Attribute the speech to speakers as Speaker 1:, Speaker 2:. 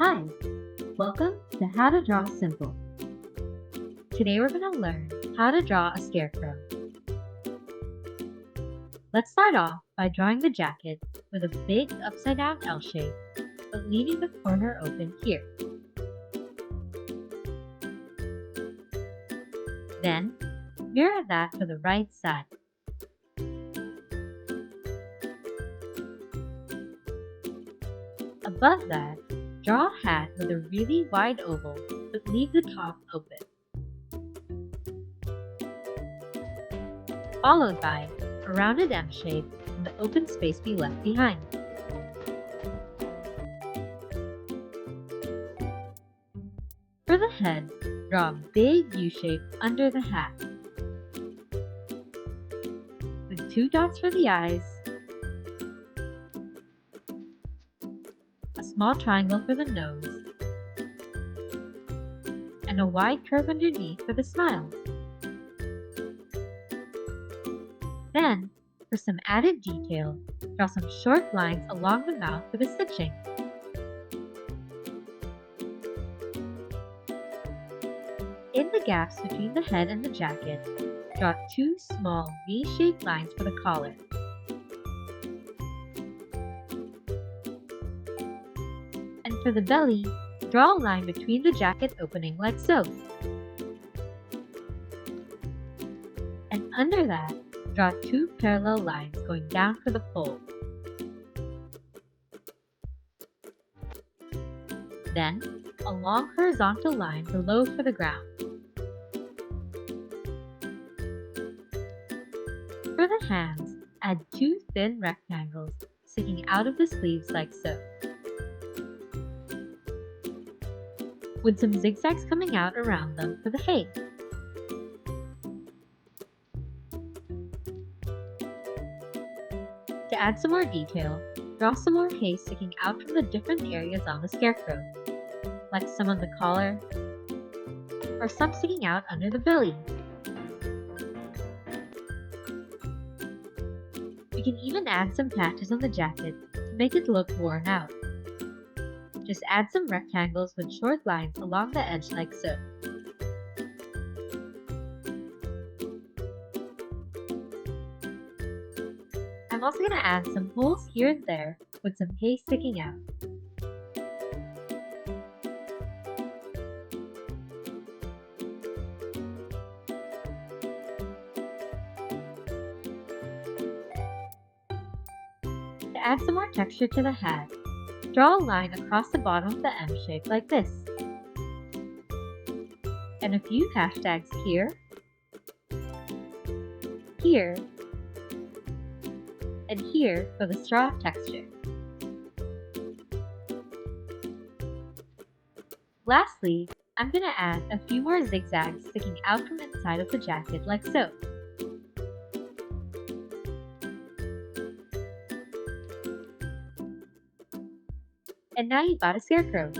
Speaker 1: Hi, welcome to How to Draw Simple. Today we're going to learn how to draw a scarecrow. Let's start off by drawing the jacket with a big upside down L shape, but leaving the corner open here. Then, mirror that for the right side. Above that, draw a hat with a really wide oval, but leave the top open. Followed by a rounded M shape and the open space be left behind. For the head, draw a big U shape under the hat, with 2 dots for the eyes, a small triangle for the nose, and a wide curve underneath for the smile. Then, for some added detail, draw some short lines along the mouth for the stitching. In the gaps between the head and the jacket, draw 2 small V-shaped lines for the collar. And for the belly, draw a line between the jacket opening like so. And under that, draw 2 parallel lines going down for the fold. Then, a long horizontal line below for the ground. For the hands, add 2 thin rectangles sticking out of the sleeves like so, with some zigzags coming out around them for the hay. To add some more detail, draw some more hay sticking out from the different areas on the scarecrow, like some on the collar, or some sticking out under the belly. You can even add some patches on the jacket to make it look worn out. Just add some rectangles with short lines along the edge like so. I'm also going to add some holes here and there with some hay sticking out. To add some more texture to the hat, draw a line across the bottom of the M shape like this, and a few hashtags here, here, and here for the straw texture. Lastly, I'm going to add a few more zigzags sticking out from inside of the jacket like so. And now you've got a scarecrow.